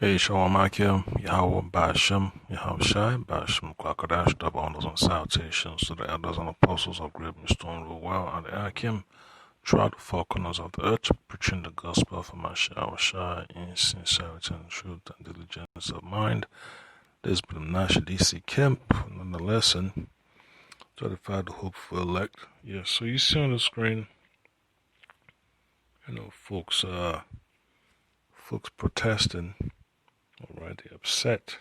Hey, Shalom Akim, Yahweh Bashim, Yahushai, Bashim Kwakadash, double honors and salutations to the elders and apostles of great stone rule well, and the Akim, throughout the four corners of the earth, preaching the gospel of Mashiach in sincerity and truth and diligence of mind. This has been Nash DC Kemp, another lesson, 35 the hopeful elect. Yeah, so you see on the screen, folks protesting, alright, they're upset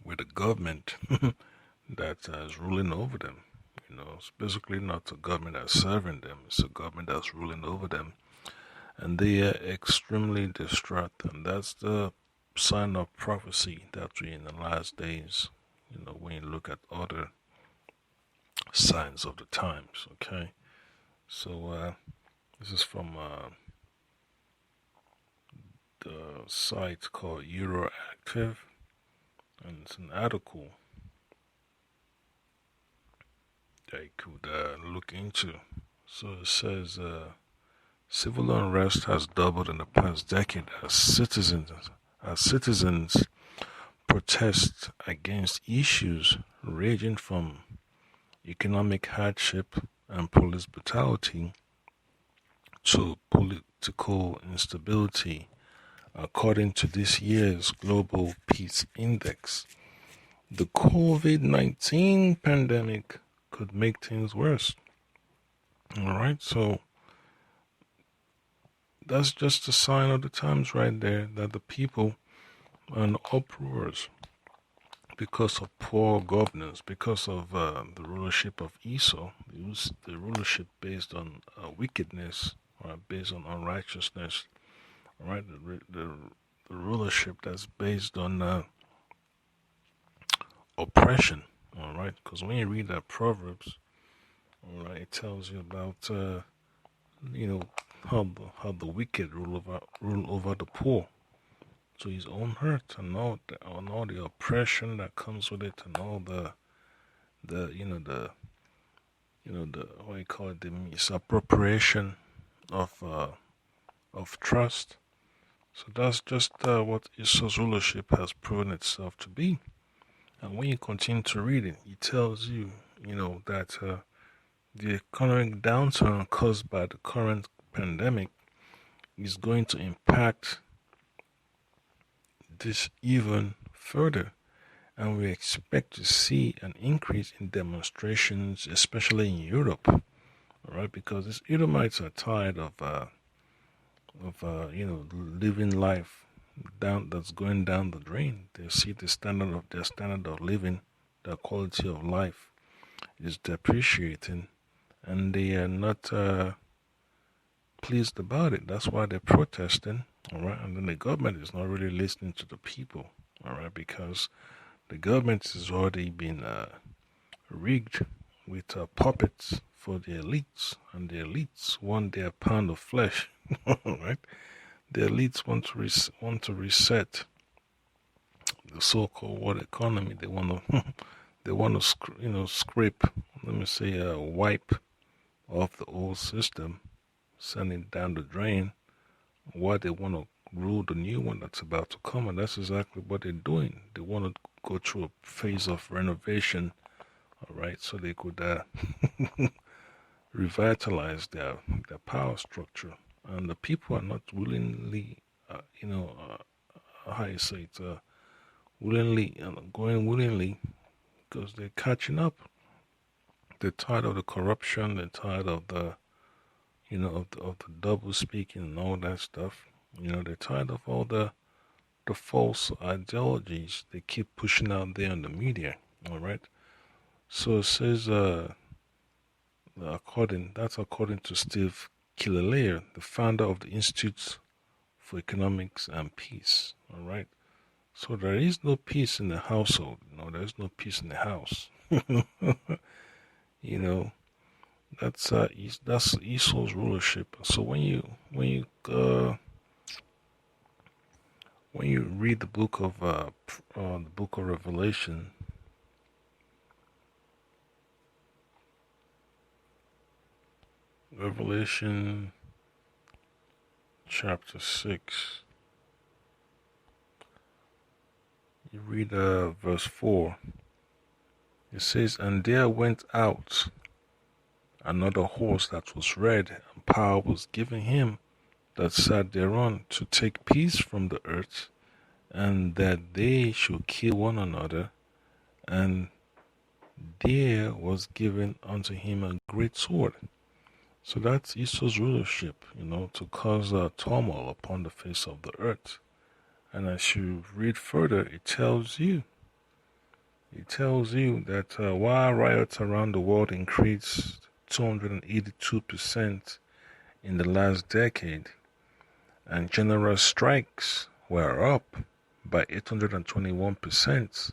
with the government that is ruling over them. It's basically not a government that's serving them, it's a government that's ruling over them. And they are extremely distraught, and that's the sign of prophecy that we're in the last days. When you look at other signs of the times, okay? So, this is from the site called Euroactive, and it's an article that you could look into. So it says civil unrest has doubled in the past decade as citizens protest against issues ranging from economic hardship and police brutality to political instability, according to this year's Global Peace Index. The COVID-19 pandemic could make things worse. Alright, so that's just a sign of the times right there, that the people are in uproars because of poor governance, because of the rulership of Esau, the rulership based on wickedness, or based on unrighteousness, right? The rulership that's based on oppression, all right? Because when you read that Proverbs, all right, it tells you about how the wicked rule over the poor to his own hurt, and all the oppression that comes with it, and all the what you call it, the misappropriation of trust. So that's just what Esau's rulership has proven itself to be. And when you continue to read it, it tells you, that the economic downturn caused by the current pandemic is going to impact this even further. And we expect to see an increase in demonstrations, especially in Europe, all right? Because these Edomites are tired of living life that's going down the drain. They see their standard of living, their quality of life is depreciating, and they are not pleased about it. That's why they're protesting, all right? And then the government is not really listening to the people, all right? Because the government has already been rigged with puppets for the elites, and the elites want their pound of flesh, right? The elites want to reset the so-called world economy. They want to they want to scrape, let me say, wipe off the old system, send it down the drain. Why they want to rule the new one that's about to come, and that's exactly what they're doing. They want to go through a phase of renovation, all right, so they could revitalize their power structure. And the people are not willingly, how you say it, willingly, going willingly, because they're catching up. They're tired of the corruption. They're tired of the, of the double speaking and all that stuff. They're tired of all the false ideologies they keep pushing out there in the media. All right. So it says, according to Steve Killalea, the founder of the Institute for Economics and Peace. All right. So there is no peace in the household. There is no peace in the house. That's Esau's rulership. So when you read the book of Revelation, Revelation chapter 6. You read verse 4. It says, "And there went out another horse that was red, and power was given him that sat thereon to take peace from the earth, and that they should kill one another. And there was given unto him a great sword." So that's Esau's rulership, to cause a turmoil upon the face of the earth. And as you read further, it tells you that while riots around the world increased 282% in the last decade, and general strikes were up by 821%,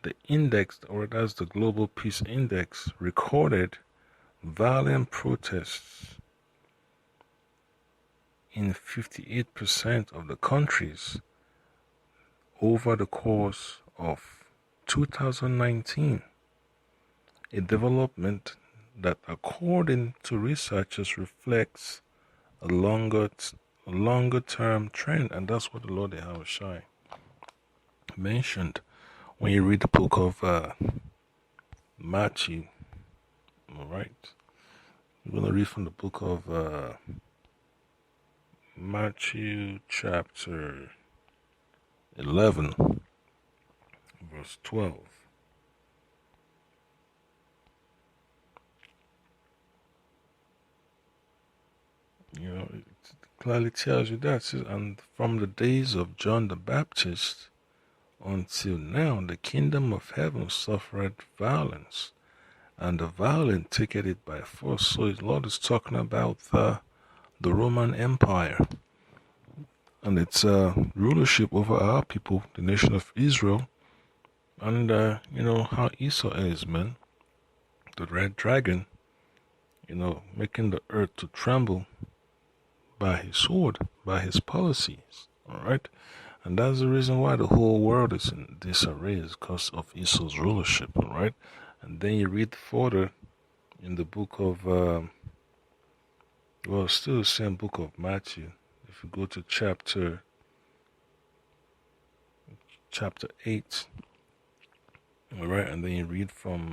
the index, or that's the Global Peace Index, recorded violent protests in 58% of the countries over the course of 2019, a development that, according to researchers, reflects a longer-term trend, and that's what the Lord Yahushua mentioned when you read the book of Matthew. All right, we're going to read from the book of Matthew chapter 11, verse 12. It clearly tells you that. "And from the days of John the Baptist until now, the kingdom of heaven suffered violence, and the violent taketh it by force." So the Lord is talking about the Roman Empire and its rulership over our people, the nation of Israel, and how Esau is, man, the red dragon, making the earth to tremble by his sword, by his policies. All right, and that's the reason why the whole world is in disarray, is because of Esau's rulership. All right, and then you read further in the book of still the same book of Matthew. If you go to chapter 8, all right, and then you read from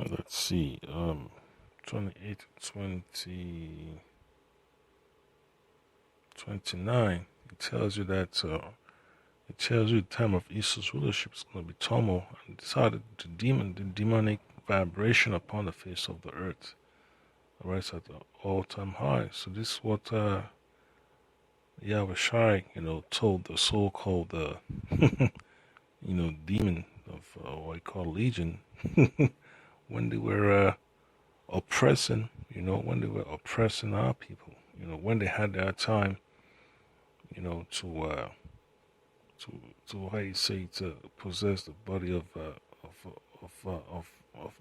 let's see, 28, 20, 29. It tells you that the time of Esau's rulership is going to be turmoil, and decided the demonic vibration upon the face of the earth. All right, so at the all-time high. So this is what Yahushua, told the so-called demon of what I call Legion, when they were oppressing, our people, when they had their time, to how you say, to possess the body of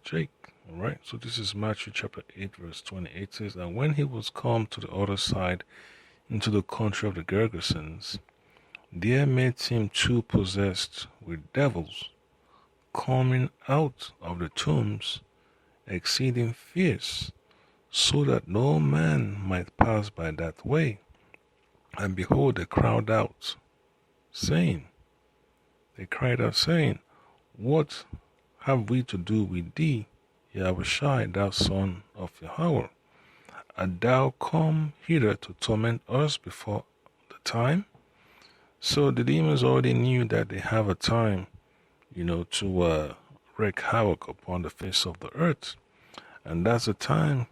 Jake. All right. So this is Matthew chapter 8, verse 28. It says, "And when he was come to the other side, into the country of the Gergesens, there met him two possessed with devils, coming out of the tombs, exceeding fierce, so that no man might pass by that way. And behold, they cried out, saying, What have we to do with thee, Yahushua, thou son of Yahweh? Art thou come hither to torment us before the time?" So the demons already knew that they have a time, to wreak havoc upon the face of the earth. And that's a time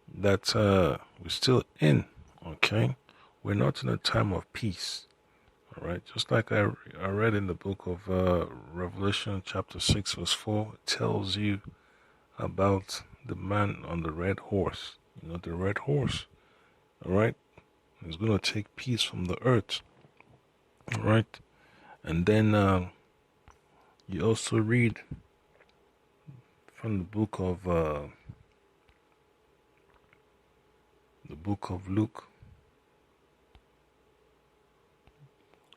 that we're still in, okay? We're not in a time of peace, all right? Just like I read in the book of Revelation chapter 6, verse 4, it tells you about the man on the red horse, the red horse, all right? He's going to take peace from the earth, all right? And then you also read from the book of Luke.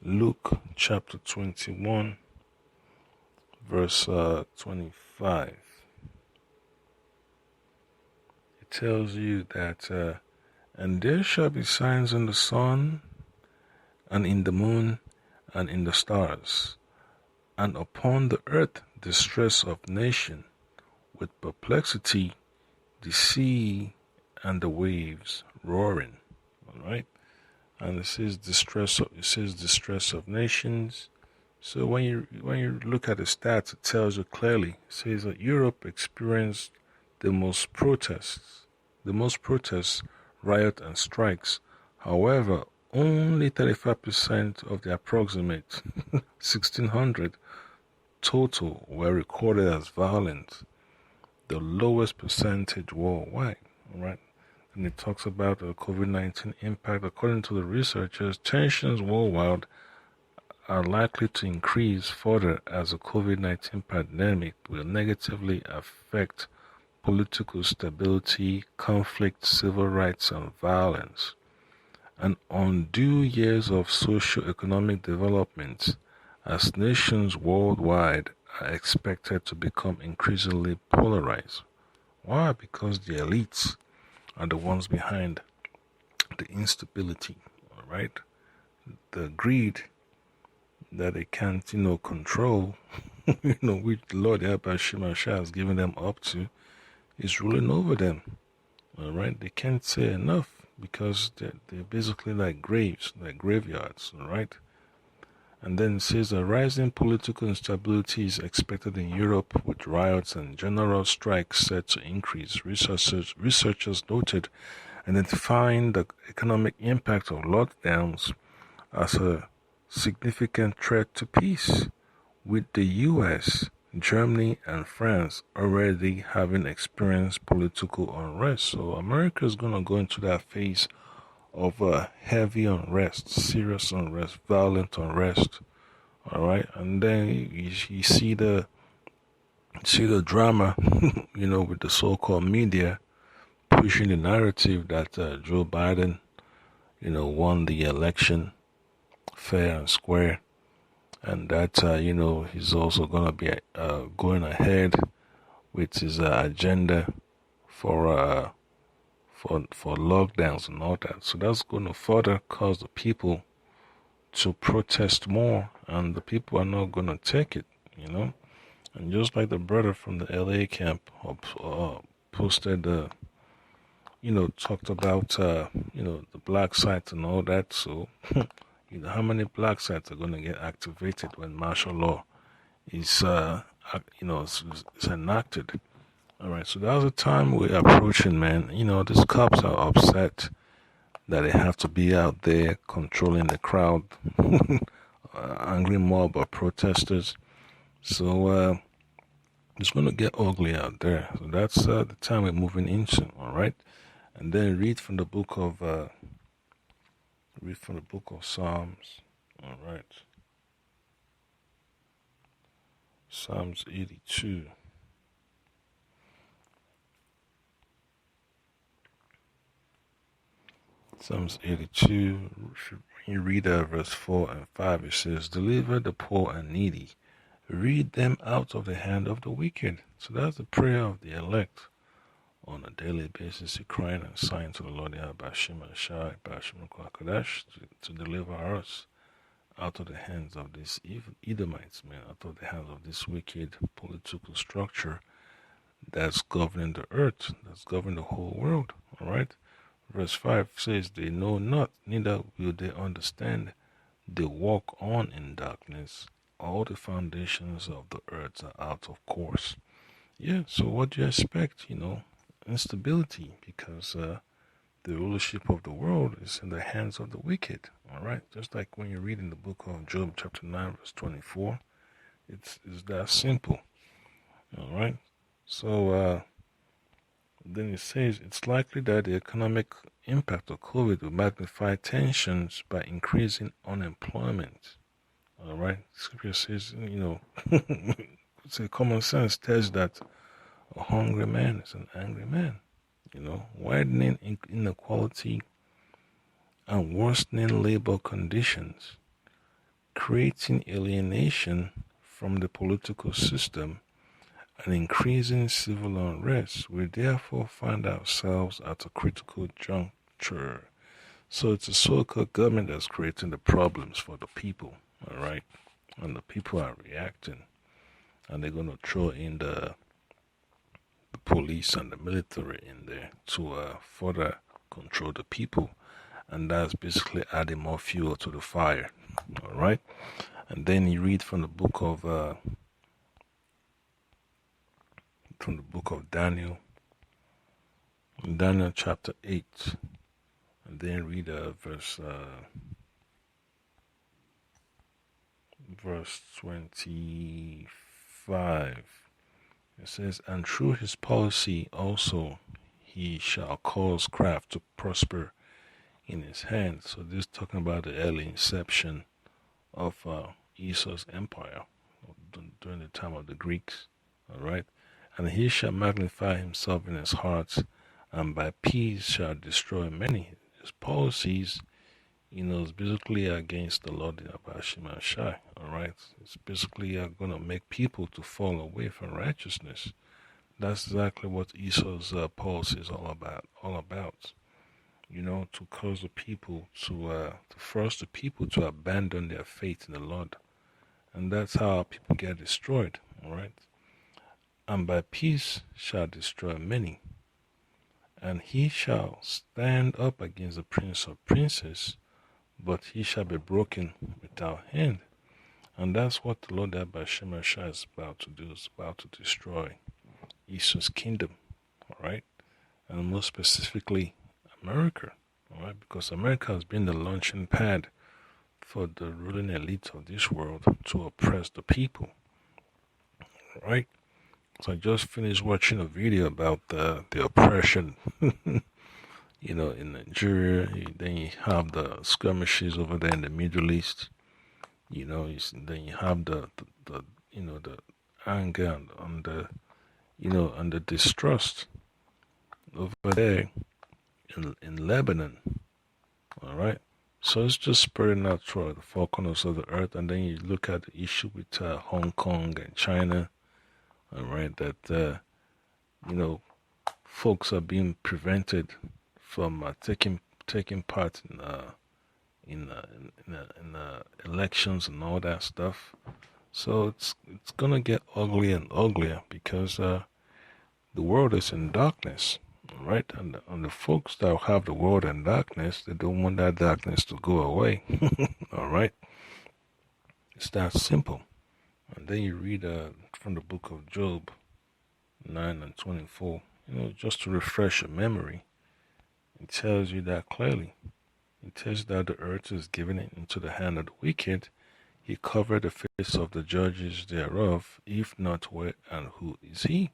Luke chapter 21, verse 25. It tells you that, and there shall be signs in the sun, and in the moon, and in the stars, and upon the earth distress of nation, with perplexity, the sea and the waves roaring. All right, and it says distress of nations. So when you look at the stats, it tells you clearly. It says that Europe experienced the most protests, riot and strikes. However, only 35% of the approximate 1,600 total were recorded as violent, the lowest percentage worldwide. All right. And it talks about the COVID-19 impact. According to the researchers, tensions worldwide are likely to increase further as the COVID-19 pandemic will negatively affect political stability, conflict, civil rights, and violence. And undue years of socio-economic development as nations worldwide are expected to become increasingly polarized. Why? Because the elites are the ones behind the instability, all right? The greed that they can't, control, which the Lord Yahweh Shah has given them up to, is ruling over them. All right, they can't say enough because they're basically like graves, like graveyards. All right, and then it says a rising political instability is expected in Europe, with riots and general strikes set to increase. Researchers noted identifying the economic impact of lockdowns as a significant threat to peace, with the US, Germany, and France already having experienced political unrest. So America is going to go into that phase of heavy unrest, serious unrest, violent unrest. All right, and then you see the drama, with the so-called media pushing the narrative that Joe Biden, won the election fair and square, and that he's also gonna be going ahead with his agenda for lockdowns and all that. So that's going to further cause the people to protest more, and the people are not going to take it, And just like the brother from the LA camp posted, talked about, the black sites and all that. So, how many black sites are going to get activated when martial law is, is enacted? All right, so that's the time we're approaching, man. These cops are upset that they have to be out there controlling the crowd, angry mob of protesters. So it's going to get ugly out there. So that's the time we're moving into. All right, and then read from the book of Psalms. All right, Psalms 82. Psalms 82, when you read verse 4 and 5, it says, "Deliver the poor and needy, read them out of the hand of the wicked." So that's the prayer of the elect. On a daily basis, you're crying and sighing to the Lord Bashim Shai, Bashim Kwakadash, to deliver us out of the hands of these Edomites, man, out of the hands of this wicked political structure that's governing the earth, that's governing the whole world. All right. Verse 5 says, "They know not, neither will they understand. They walk on in darkness. All the foundations of the earth are out of course." Yeah, so what do you expect? Instability, because the rulership of the world is in the hands of the wicked. All right, just like when you read in the book of Job, chapter 9, verse 24, it's that simple. All right, so then it says it's likely that the economic impact of COVID will magnify tensions by increasing unemployment. All right, Scripture says, say common sense tells that a hungry man is an angry man. Widening inequality and worsening labor conditions, creating alienation from the political system and increasing civil unrest, we therefore find ourselves at a critical juncture. So it's a so-called government that's creating the problems for the people, all right? And the people are reacting, and they're going to throw in the police and the military in there to further control the people, and that's basically adding more fuel to the fire, all right? And then you read from the book of Daniel, Daniel chapter 8, and then read verse 25. It says, "And through his policy also he shall cause craft to prosper in his hand." So this is talking about the early inception of Esau's empire during the time of the Greeks. All right, and he shall magnify himself in his heart, and by peace shall destroy many. His policies, is basically against the Lord Yahweh Shai. All right, it's basically going to make people to fall away from righteousness. That's exactly what Esau's policy is all about. All about, to cause the people to force the people to abandon their faith in the Lord, and that's how people get destroyed. All right, and by peace shall destroy many, and he shall stand up against the prince of princes, but he shall be broken without hand. And that's what the Lord Abba Shemashah is about to do, is about to destroy Esau's kingdom, all right? And more specifically, America, all right? Because America has been the launching pad for the ruling elite of this world to oppress the people, all right? So I just finished watching a video about the oppression, in Nigeria. Then you have the skirmishes over there in the Middle East. Then you have the anger and the and the distrust over there in Lebanon. All right, so it's just spreading out throughout the four corners of the earth. And then you look at the issue with Hong Kong and China. All right, that folks are being prevented from taking part in elections and all that stuff. So it's gonna get uglier and uglier because the world is in darkness, right? And the folks that have the world in darkness, they don't want that darkness to go away. All right, it's that simple. And then you read from the book of Job 9 and 24. Just to refresh your memory, it tells you that clearly. It tells you that the earth is given into the hand of the wicked. He covered the face of the judges thereof. If not, where and who is he?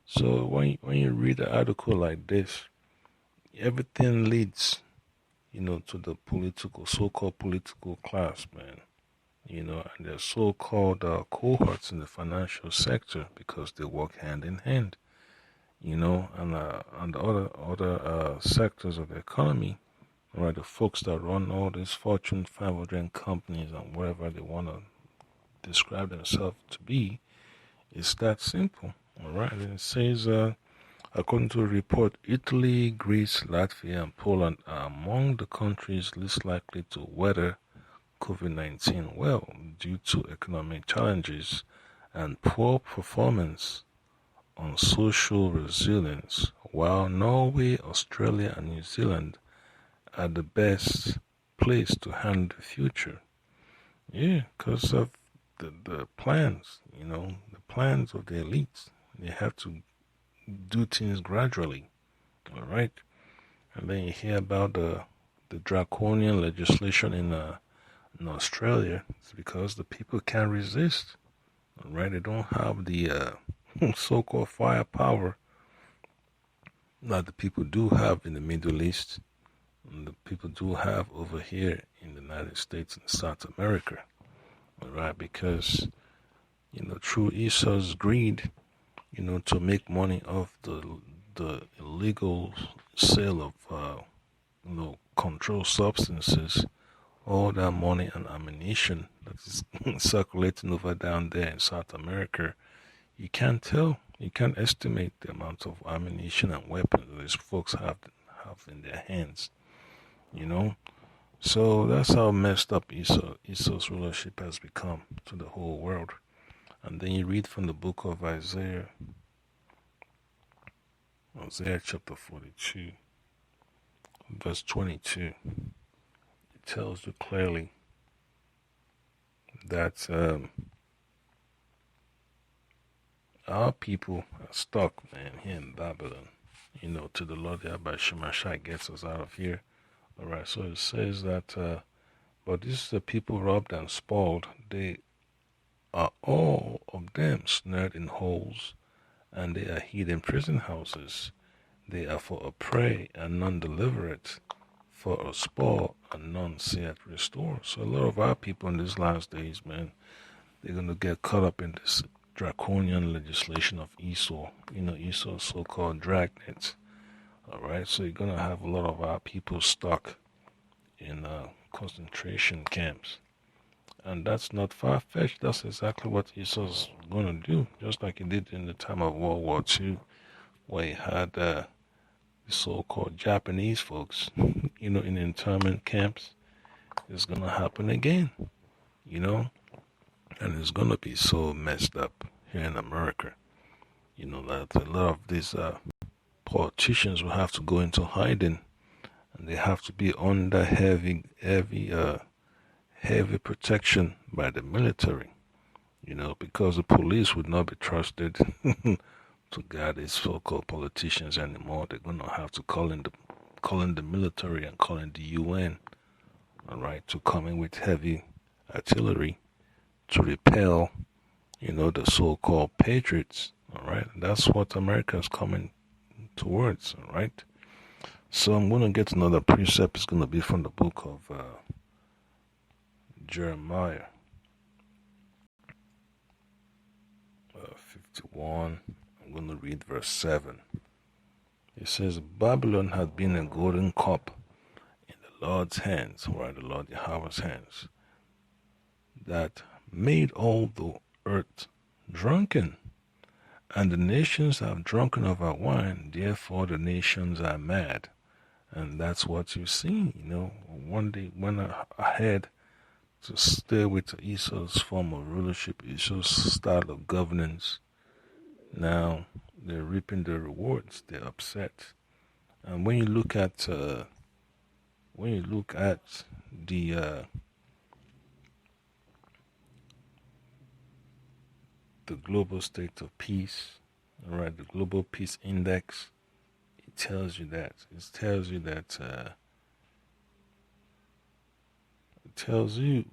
So when you read an article like this, everything leads, to the so-called political class, man. And their so-called cohorts in the financial sector because they work hand in hand. And the other sectors of the economy, right? The folks that run all these Fortune 500 companies and whatever they want to describe themselves to be, it's that simple, all right? And it says, according to a report, Italy, Greece, Latvia, and Poland are among the countries least likely to weather COVID-19 well due to economic challenges and poor performance on social resilience, while Norway, Australia, and New Zealand are the best place to handle the future. Yeah, because of the plans, the plans of the elites. They have to do things gradually, all right? And then you hear about the draconian legislation in Australia. It's because the people can't resist, all right? They don't have the so-called firepower that the people do have in the Middle East and the people do have over here in the United States and South America, all right? Because, through Esau's greed, to make money off the illegal sale of, controlled substances, all that money and ammunition that is circulating over down there in South America, You can't tell. You can't estimate the amount of ammunition and weapons these folks have in their hands. You know, so that's how messed up Esau's rulership has become to the whole world. And then you read from the book of Isaiah chapter 42, verse 22. It tells you clearly that our people are stuck, man, here in Babylon. To the Lord Yahweh Shemashai gets us out of here. Alright, so it says that, but this is the people robbed and spoiled. They are all of them snared in holes, and they are hid in prison houses. They are for a prey, and none deliver it, for a spoil, and none see it restore. So a lot of our people in these last days, man, they're going to get caught up in this draconian legislation of Esau. Esau's so-called dragnet. Alright, so you're going to have a lot of our people stuck in concentration camps. And that's not far-fetched. That's exactly what Esau's going to do, just like he did in the time of World War II, where he had the so-called Japanese folks, in internment camps. It's going to happen again, and it's going to be so messed up here in America, that a lot of these politicians will have to go into hiding, and they have to be under heavy protection by the military, because the police would not be trusted to guard these so-called politicians anymore. They're going to have to call in the military and call in the UN, all right, to come in with heavy artillery to repel, the so-called patriots, all right. That's what America is coming towards, all right. So I'm going to get another precept. It's going to be from the book of Jeremiah 51. I'm going to read verse 7. It says, Babylon had been a golden cup in the Lord's hands, or the Lord Yahweh's hands, that made all the earth drunken. And the nations have drunken of our wine, therefore the nations are mad. And that's what you see, One day went ahead to stay with Esau's form of rulership, Esau's style of governance. Now they're reaping the rewards. They're upset. And when you look at the global state of peace, all right, the global peace index, it tells you that. It tells you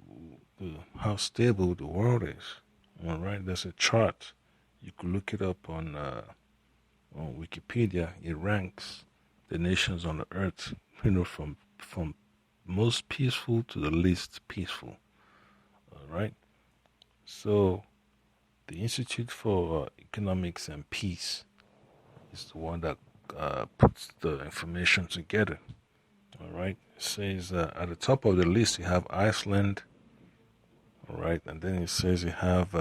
how stable the world is. All right, there's a chart. You could look it up on Wikipedia. It ranks the nations on the earth, from most peaceful to the least peaceful. All right. So the Institute for Economics and Peace is the one that puts the information together. All right. It says at the top of the list you have Iceland. All right, and then it says you have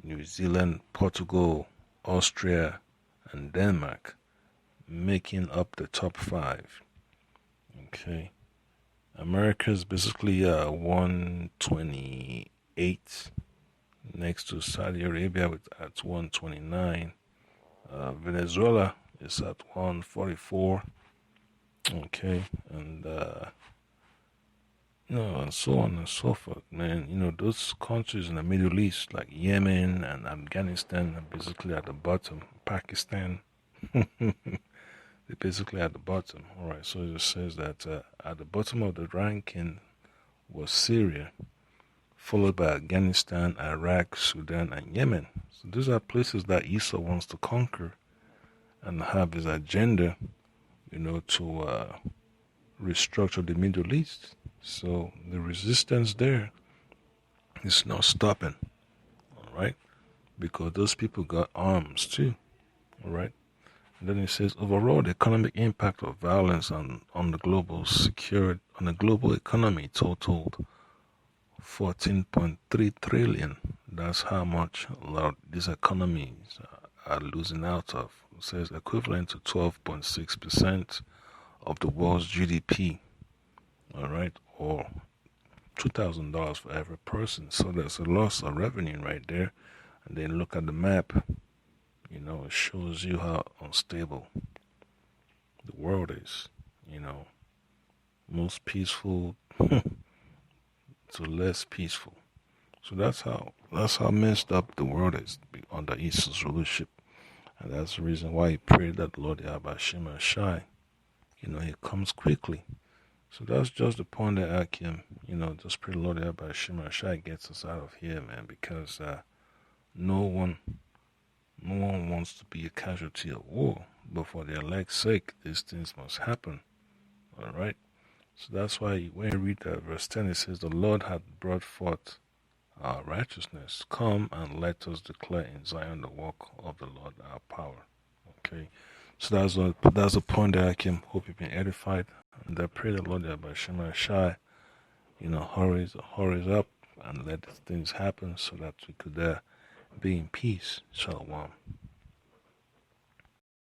New Zealand, Portugal, Austria, and Denmark making up the top 5. Okay. America is basically 128, next to Saudi Arabia at 129. Venezuela is at 144. Okay, and and so on and so forth, man. Those countries in the Middle East, like Yemen and Afghanistan, are basically at the bottom. Pakistan, they're basically at the bottom. All right, so it says that at the bottom of the ranking was Syria, followed by Afghanistan, Iraq, Sudan, and Yemen. So these are places that Esau wants to conquer and have his agenda, to restructure the Middle East. So the resistance there is not stopping, all right? Because those people got arms too, all right? And then it says overall the economic impact of violence on the global economy totaled $14.3 trillion That's how much a lot of these economies are losing out of. It says equivalent to 12.6% of the world's GDP. All right, or $2,000 for every person. So there's a loss of revenue right there. And then look at the map. It shows you how unstable the world is. Most peaceful to less peaceful. So that's how messed up the world is under Esa's rulership. And that's the reason why he prayed that Lord Yahweh Shai, he comes quickly. So that's just the point that Akim, just pray Lord Yahweh Shai gets us out of here, man, because no one wants to be a casualty of war. But for the elect's sake, these things must happen. All right? So that's why when you read that verse 10, it says, the Lord hath brought forth our righteousness. Come and let us declare in Zion the work of the Lord our power. Okay? So that's a point that I can hope you've been edified. And I pray the Lord that by Shema Shai, hurries up and let things happen so that we could be in peace. Shalom.